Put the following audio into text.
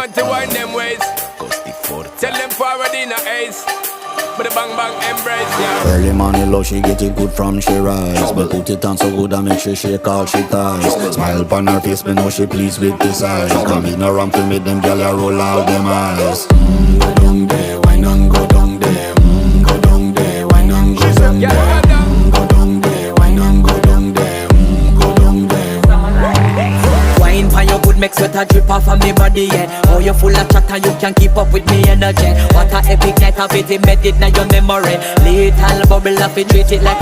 want to wind them ways. Tell them forward in a ace. But the bang bang embrace, yeah. Early morning love, she get it good from she rise. But put it on so good I make she shake all she ties. Smile upon her face, me know she pleased with this eyes. Come in around to make them gyal a roll out them eyes. Go down there, wine and go down there. Go down there, wine and go down there. Go down there, wine and go down there. Go down there. Wine for your good make sweat a drip off of me body, yeah. Oh, you full of chatter, you can keep up with me energy. What a epic night of it, embedded in your memory. Little bubble of it, treat it like a